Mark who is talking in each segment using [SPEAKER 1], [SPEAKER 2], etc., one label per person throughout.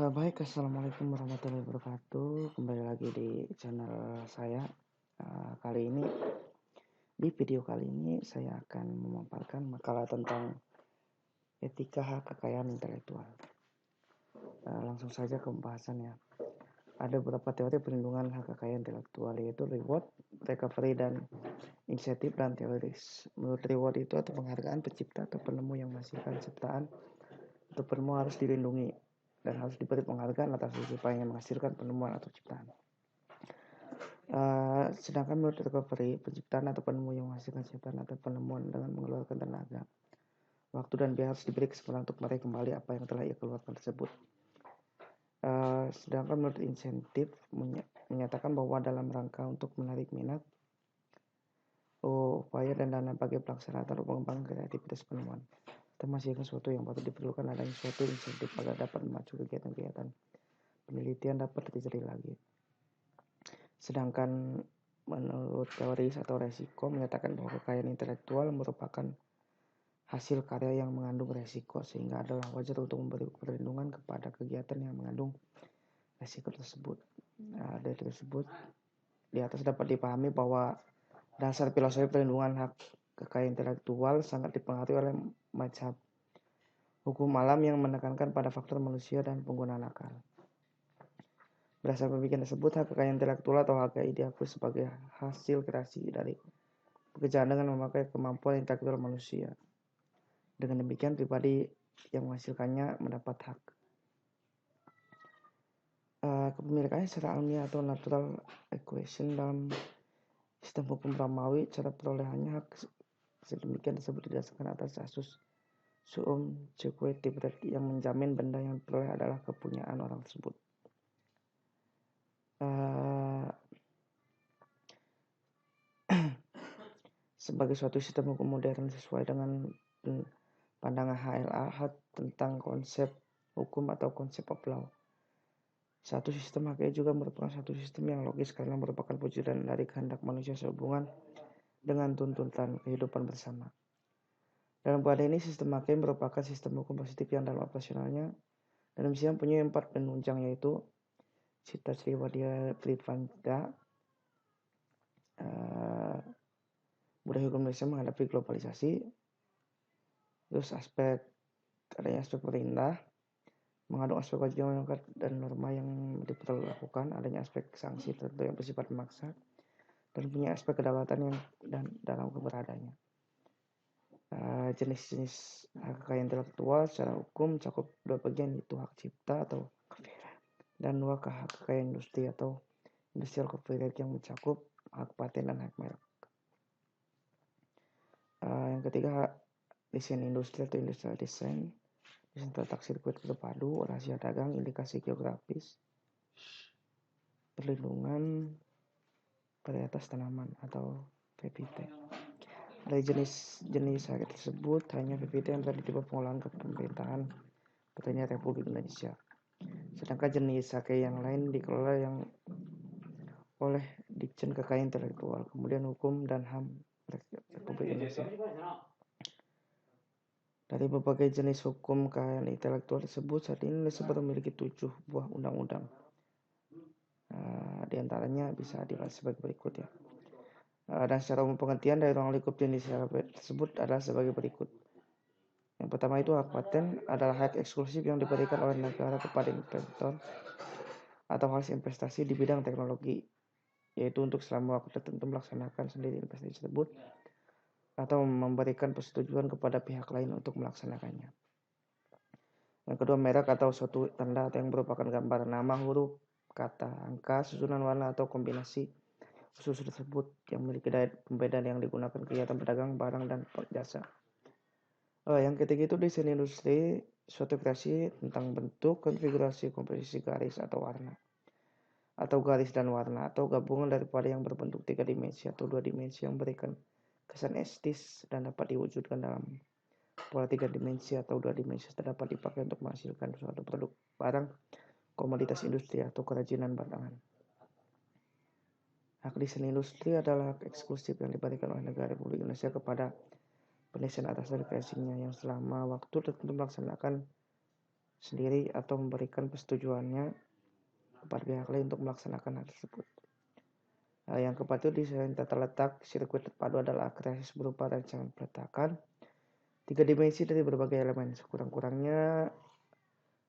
[SPEAKER 1] Baik, assalamualaikum warahmatullahi wabarakatuh. Kembali lagi di channel saya. Kali ini di video kali ini saya akan memaparkan makalah tentang etika hak kekayaan intelektual. Langsung saja ke pembahasannya. Ada beberapa teori perlindungan hak kekayaan intelektual, yaitu reward, recovery, dan insentif dan teoris. Menurut reward itu atau penghargaan pencipta atau penemu yang menghasilkan ciptaan atau penemu harus dilindungi dan harus diberi penghargaan atas upaya yang menghasilkan penemuan atau ciptaan. Sedangkan menurut recovery, penciptaan atau penemu yang menghasilkan ciptaan atau penemuan dengan mengeluarkan tenaga, waktu dan biaya harus diberi kesempatan untuk meraih kembali apa yang telah ia keluarkan tersebut. Sedangkan menurut insentif menyatakan bahwa dalam rangka untuk menarik minat, upaya dan dana bagi pelaksanaan atau pengembangan kreativitas penemuan, termasuk sesuatu yang patut diperlukan adanya suatu insentif agar dapat memacu kegiatan-kegiatan penelitian dapat terjadi lagi. Sedangkan menurut teoris atau resiko menyatakan bahwa kekayaan intelektual merupakan hasil karya yang mengandung resiko, sehingga adalah wajar untuk memberi perlindungan kepada kegiatan yang mengandung resiko tersebut. Dari tersebut di atas dapat dipahami bahwa dasar filosofi perlindungan hak kekayaan intelektual sangat dipengaruhi oleh mazhab hukum alam yang menekankan pada faktor manusia dan penggunaan akal. Berdasarkan pemikiran tersebut, hak kekayaan intelektual atau HKI diakui sebagai hasil kreasi dari pekerjaan dengan memakai kemampuan intelektual manusia. Dengan demikian, pribadi yang menghasilkannya mendapat hak. Kepemilikannya secara alamiah atau natural acquisition dalam sistem hukum Romawi, cara perolehannya hak sedemikian tersebut didasarkan atas asus suum juqueque yang menjamin benda yang diperoleh adalah kepunyaan orang tersebut. Sebagai suatu sistem hukum modern sesuai dengan pandangan HLA tentang konsep hukum atau konsep of law. Satu sistem HKI juga merupakan satu sistem yang logis karena merupakan wujudan dari kehendak manusia sehubungan dengan tuntutan kehidupan bersama. Dalam keadaan ini, sistem HKI merupakan sistem hukum positif yang dalam operasionalnya dan misalnya mempunyai 4 penunjang, yaitu Cita Sriwadya Trivanda, budaya hukum Indonesia menghadapi globalisasi, terus adanya aspek perintah, mengandung aspek kewajiban dan norma yang diperlakukan, adanya aspek sanksi tertentu yang bersifat memaksa, dan punya aspek kedaulatan yang dan dalam keberadaannya. Jenis-jenis hak kekayaan intelektual secara hukum mencakup 2 bagian, yaitu hak cipta atau copyright dan 2 hak kekayaan industri atau industrial copyright yang mencakup hak paten dan hak merek. Yang ketiga, desain industri atau industrial design, desain tata sirkuit terpadu, rahasia dagang, indikasi geografis, perlindungan varietas tanaman atau PPT. Dari jenis hak tersebut, hanya PPT yang terjadi di bawah pengolahan kepemerintahan Pertanian Republik Indonesia. Sedangkan jenis hak yang lain dikelola yang oleh Ditjen Kekayaan Intelektual, kemudian Hukum dan HAM Republik Indonesia. Dari berbagai jenis hukum kekayaan intelektual tersebut, saat ini Indonesia baru memiliki 7 buah undang-undang. Di antaranya bisa dibahas sebagai berikut ya. Dan secara umum pengertian dari ruang lingkup jenis tersebut adalah sebagai berikut. Yang pertama itu hak paten adalah hak eksklusif yang diberikan oleh negara kepada inventor atau hasil investasi di bidang teknologi, yaitu untuk selama waktu tertentu melaksanakan sendiri investasi tersebut atau memberikan persetujuan kepada pihak lain untuk melaksanakannya. Yang kedua, merek atau suatu tanda yang merupakan gambar nama, huruf, kata, angka, susunan warna atau kombinasi khusus tersebut yang memiliki daya pembedaan yang digunakan kegiatan pedagang barang dan jasa. Yang ketiga itu desain industri, suatu kreasi tentang bentuk, konfigurasi, komposisi garis atau warna, atau garis dan warna, atau gabungan daripada yang berbentuk 3 dimensi atau 2 dimensi yang memberikan kesan estetis dan dapat diwujudkan dalam pola 3 dimensi atau 2 dimensi terdapat dipakai untuk menghasilkan suatu produk barang, komoditas industri atau kerajinan batangan. Hak desain industri adalah hak eksklusif yang diberikan oleh negara Republik Indonesia kepada pendesain atas dari kreasinya yang selama waktu tertentu melaksanakan sendiri atau memberikan persetujuannya kepada pihak lain untuk melaksanakan hal tersebut. Yang keempat itu desain tata letak sirkuit terpadu adalah kreasi berupa rancangan peletakan 3 dimensi dari berbagai elemen. Sekurang-kurangnya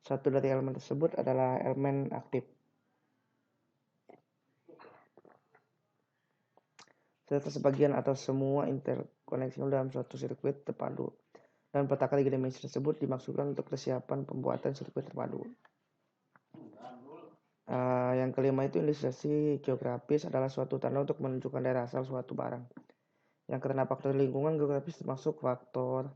[SPEAKER 1] satu dari elemen tersebut adalah elemen aktif. Serta sebagian atau semua interkoneksi dalam suatu sirkuit terpadu. Dan peletakan 3 dimensi tersebut dimaksudkan untuk persiapan pembuatan sirkuit terpadu. Yang kelima itu ilustrasi geografis adalah suatu tanda untuk menunjukkan daerah asal suatu barang. Yang keenam faktor lingkungan geografis termasuk faktor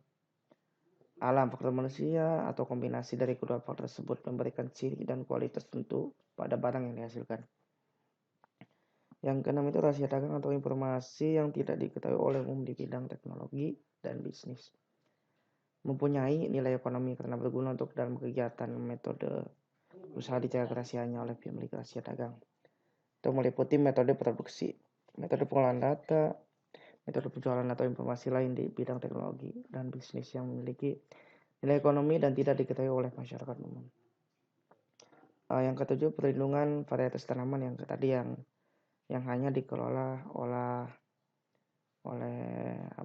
[SPEAKER 1] alam, faktor manusia, atau kombinasi dari kedua faktor tersebut memberikan ciri dan kualitas tertentu pada barang yang dihasilkan. Yang keenam itu rahasia dagang atau informasi yang tidak diketahui oleh umum di bidang teknologi dan bisnis. Mempunyai nilai ekonomi karena berguna untuk dalam kegiatan metode usaha dijaga rahasianya oleh pemilik rahasia dagang. Itu meliputi metode produksi, metode pengolahan data, metode penjualan atau informasi lain di bidang teknologi dan bisnis yang memiliki nilai ekonomi dan tidak diketahui oleh masyarakat umum. Yang ketujuh, perlindungan varietas tanaman yang tadi yang hanya dikelola oleh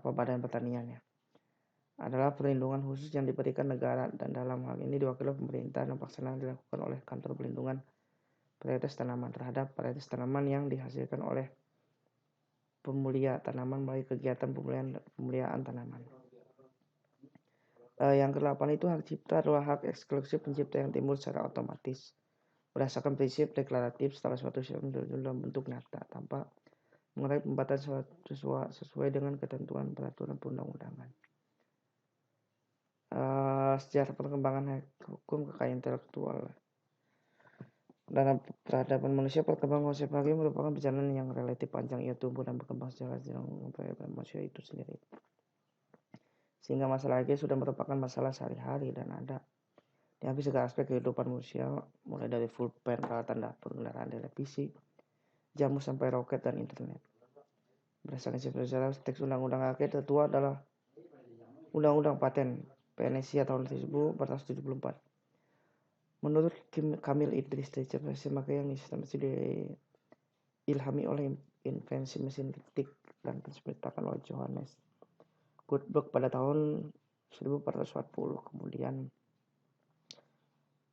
[SPEAKER 1] badan pertaniannya. Adalah perlindungan khusus yang diberikan negara dan dalam hal ini diwakili pemerintah dan pelaksanaan dilakukan oleh kantor perlindungan varietas tanaman terhadap varietas tanaman yang dihasilkan oleh pemulia tanaman melalui kegiatan pemuliaan tanaman. Yang ke-8 itu hak cipta adalah hak eksklusif pencipta yang timbul secara otomatis berdasarkan prinsip deklaratif setelah suatu syarat dalam bentuk nyata tanpa mengenai pembatasan sesuai dengan ketentuan peraturan perundang-undangan. Sejarah perkembangan hukum kekayaan intelektual dalam peradaban manusia, perkembangan konsep hak merupakan perjalanan yang relatif panjang. Ia tumbuh dan berkembang secara peradaban manusia itu sendiri, sehingga masalah hak sudah merupakan masalah sehari-hari dan ada di hampir segala aspek kehidupan manusia, mulai dari pulpen, peralatan dapur, kendaraan, televisi, jamu sampai roket dan internet. Berdasarkan sejarah teks undang-undang hak tertua adalah Undang-Undang Paten Venesia tahun 1474. Menurut Kamil Idris, terciptasi maka yang sistematis diilhami oleh invensi mesin ketik dan penciptakan oleh Johannes Gutenberg pada tahun 1440. Kemudian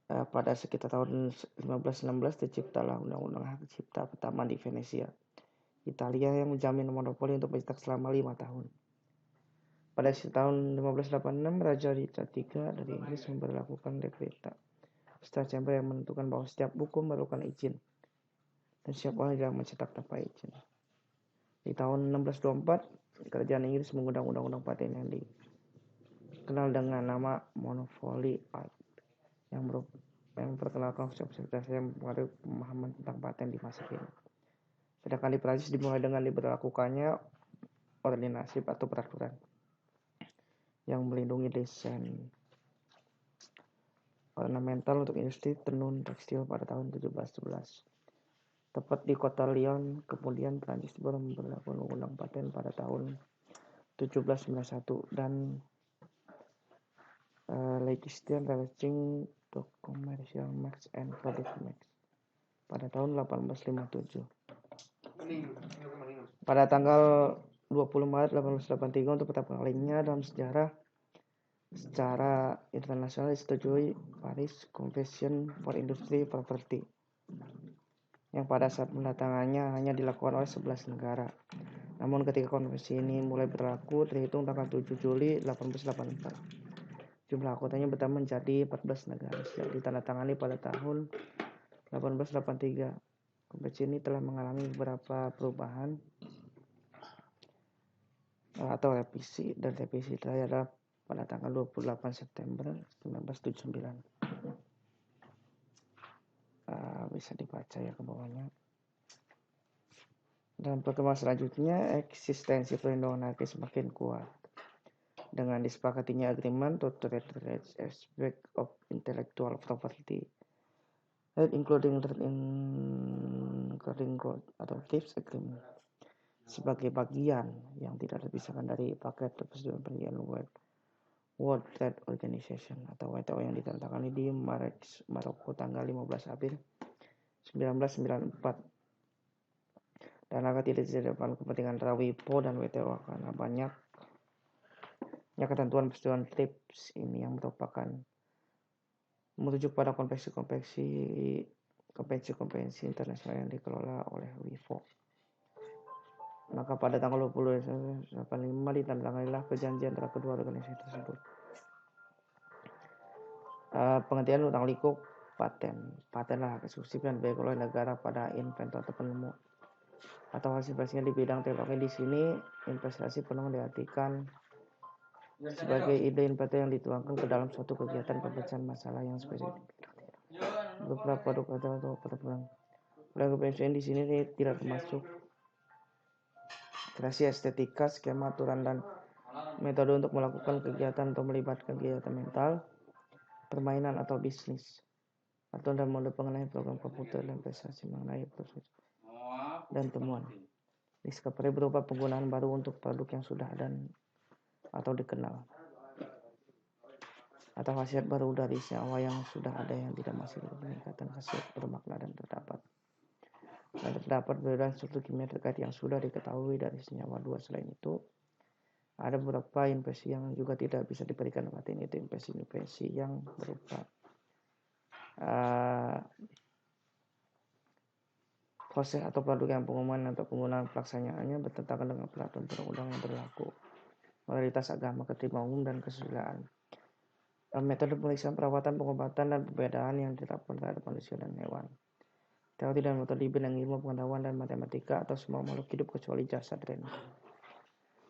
[SPEAKER 1] pada sekitar tahun 1516 terciptalah Undang-Undang Hak Cipta pertama di Venesia, Italia, yang menjamin monopoli untuk mencetak selama 5 tahun. Pada tahun 1586, Raja Richard III dari Inggris memberlakukan Decreta Star Chamber yang menentukan bahwa setiap buku memerlukan izin dan siapa orang yang mencetak tanpa izin. Di tahun 1624, kerajaan Inggris mengundang undang-undang paten yang dikenal dengan nama Monopoly Act yang memperkenalkan konsep yang mempengaruhi pemahaman tentang paten di masa kini. Sedangkan di Prancis dimulai dengan diberlakukannya ordinasi atau peraturan yang melindungi desain ornamental untuk industri tenun tekstil pada tahun 1711. Tepat di kota Lyon, kemudian Prancis baru memperlakukan undang-undang paten pada tahun 1791 dan Legislation Relating to Commercial Marks and Product Marks pada tahun 1857. Pada tanggal 20 Maret 1883 untuk pertama kalinya dalam sejarah secara internasional disetujui Paris Convention for Industry Property yang pada saat pendatangannya hanya dilakukan oleh 11 negara. Namun ketika konvensi ini mulai berlaku terhitung tanggal 7 Juli 1884, jumlah anggotanya bertambah menjadi 14 negara. Sejak ditandatangani pada tahun 1883, konvensi ini telah mengalami beberapa perubahan atau revisi, dan revisi terakhir adalah pada tanggal 28 September 1979. Bisa dibaca ya ke bawahnya. Dan perkembangan selanjutnya, eksistensi perlindungan hak semakin kuat dengan disepakatinya agreement to trade rights aspect of intellectual property, including growth atau TRIPS agreement, sebagai bagian yang tidak terpisahkan dari paket persetujuan perjanjian World Trade Organization atau WTO yang ditandatangani di Maroko tanggal 15 April 1994. Dan agar tidak di depan kepentingan WIPO dan WTO karena banyaknya ketentuan persetujuan TRIPS ini yang merujuk pada konvensi internasional yang dikelola oleh WIPO. Maka pada tanggal 20 Desember 1985 ditandatanganilah perjanjian antara kedua organisasi tersebut. Pengertian tentang lingkup paten. Patenlah hak eksklusif yang dimiliki oleh negara pada inventor atau penemu atau hasil investasi di bidang teknologi. Di sini investasi penuh diartikan sebagai ide inventor yang dituangkan ke dalam suatu kegiatan pemecahan masalah yang spesifik. Beberapa produk atau pertemuan. Penelitian di sini tidak termasuk kreasi estetika, skema, aturan, dan metode untuk melakukan kegiatan atau melibatkan kegiatan mental, permainan atau bisnis, atau dalam mode pengenai program komputer dan prestasi mengenai proses dan temuan. Discovery berupa penggunaan baru untuk produk yang sudah dan atau dikenal, atau khasiat baru dari senyawa yang sudah ada yang tidak masih peningkatan khasiat bermakna dan terdapat perbedaan struktur kimia terkait yang sudah diketahui dari senyawa dua. Selain itu, ada beberapa invensi yang juga tidak bisa diberikan paten, itu invensi yang berupa proses atau produk yang pengumuman atau penggunaan pelaksanaannya bertentangan dengan peraturan perundang yang berlaku, moralitas agama, ketertiban umum, dan kesusilaan. Metode pemeriksaan, perawatan, pengobatan, dan perbedaan yang diterapkan terhadap manusia dan hewan. Teori dan metode di bidang ilmu pengetahuan dan matematika atau semua makhluk hidup kecuali jasad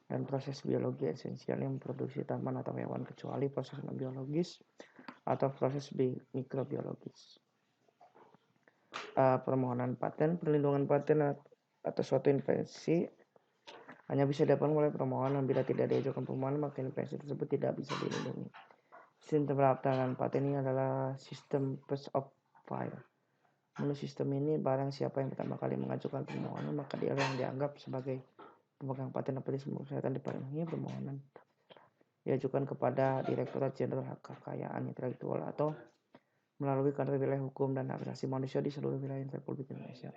[SPEAKER 1] dan proses biologi esensial yang memproduksi tanaman atau hewan kecuali proses non biologis atau proses mikrobiologis. Permohonan paten. Perlindungan paten atau suatu invensi hanya bisa dilakukan oleh permohonan. Bila tidak diajukan permohonan, maka invensi tersebut tidak bisa dilindungi. Sistem pendaftaran paten ini adalah sistem first of file. Menurut sistem ini, barang siapa yang pertama kali mengajukan permohonan, maka dia yang dianggap sebagai pemegang paten apabila semua persyaratan dipenuhi. Permohonan diajukan kepada Direktorat Jenderal Hak Kekayaan Intelektual atau melalui kantor wilayah hukum dan hak asasi manusia di seluruh wilayah Republik Indonesia.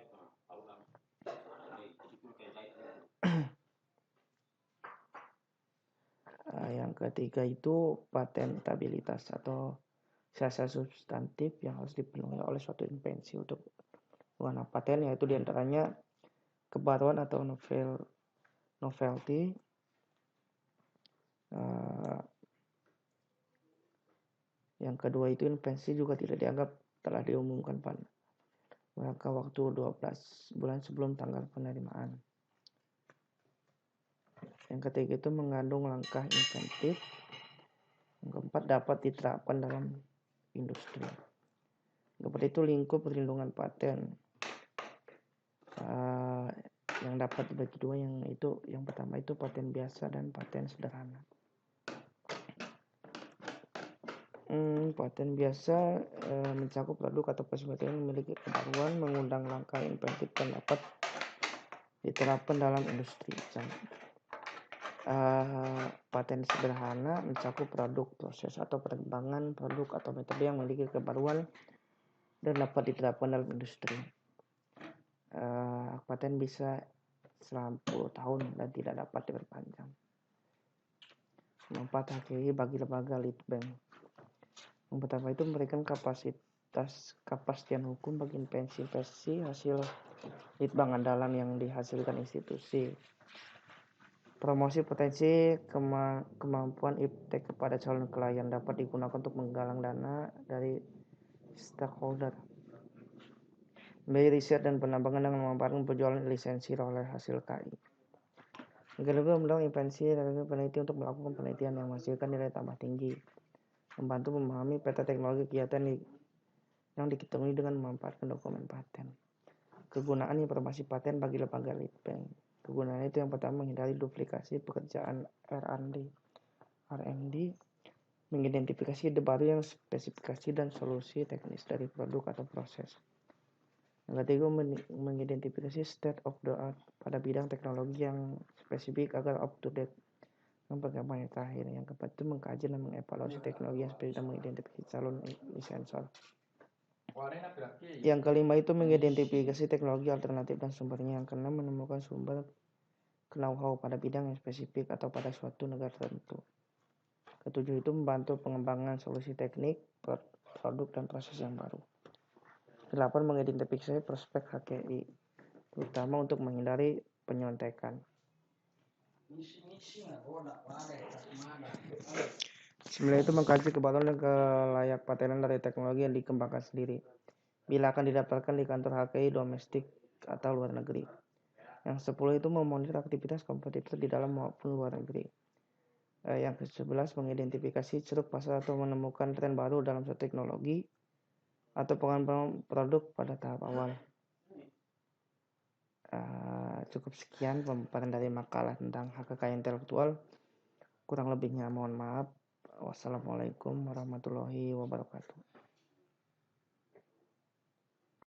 [SPEAKER 1] Yang ketiga itu patentabilitas atau syarat substantif yang harus dipenuhi oleh suatu invensi untuk pengguna paten, yaitu diantaranya kebaruan atau novelty, yang kedua itu invensi juga tidak dianggap telah diumumkan pada jangka waktu 12 bulan sebelum tanggal penerimaan. Yang ketiga itu mengandung langkah inventif. Yang keempat dapat diterapkan dalam industri. Yang keempat itu lingkup perlindungan paten. Yang dapat dibagi dua, yang pertama itu paten biasa dan paten sederhana. Paten biasa mencakup produk atau proses yang memiliki kebaruan, mengundang langkah inventif dan dapat diterapkan dalam industri. Paten sederhana mencakup produk, proses atau pengembangan produk atau metode yang memiliki kebaruan dan dapat diterapkan dalam industri. Paten bisa selama 10 tahun dan tidak dapat diperpanjang. Manfaat hakiki bagi lembaga lead bank. Yang pertama itu memberikan kepastian hukum bagi invensi hasil lead bank andalan yang dihasilkan institusi. Promosi potensi kemampuan iptek kepada calon klien dapat digunakan untuk menggalang dana dari stakeholder. Memberi riset dan penambangan dengan memanfaatkan penjualan lisensi oleh hasil KI. Yang kedua, mendorong invensi dan peneliti untuk melakukan penelitian yang menghasilkan nilai tambah tinggi. Membantu memahami peta teknologi kegiatan yang diketahui dengan memanfaatkan dokumen paten. Kegunaan informasi paten bagi lembaga lead bank. Kegunaan itu yang pertama menghindari duplikasi pekerjaan R&D, mengidentifikasi ide baru yang spesifikasi dan solusi teknis dari produk atau proses. Yang ketiga, mengidentifikasi state of the art pada bidang teknologi yang spesifik agar up to date Yang pertama yang terakhir. Yang keempat itu mengkaji dan mengevaluasi teknologi yang seperti mengidentifikasi calon sensor. Yang kelima itu mengidentifikasi teknologi alternatif dan sumbernya. Yang keenam menemukan sumber know-how pada bidang yang spesifik atau pada suatu negara tertentu. Ketujuh itu membantu pengembangan solusi teknik, produk dan proses yang baru. Delapan mengidentifikasi prospek HKI, terutama untuk menghindari penyontekan. 9 itu mengkaji kebaruan dan kelayak patenan dari teknologi yang dikembangkan sendiri, bila akan didaftarkan di kantor HKI domestik atau luar negeri. Yang 10 itu memonitor aktivitas kompetitor di dalam maupun luar negeri. Yang ke-11 mengidentifikasi ceruk pasar atau menemukan tren baru dalam suatu teknologi atau pengembangan produk pada tahap awal. Cukup sekian pemaparan dari makalah tentang hak kekayaan intelektual. Kurang lebihnya mohon maaf. Wassalamualaikum warahmatullahi wabarakatuh.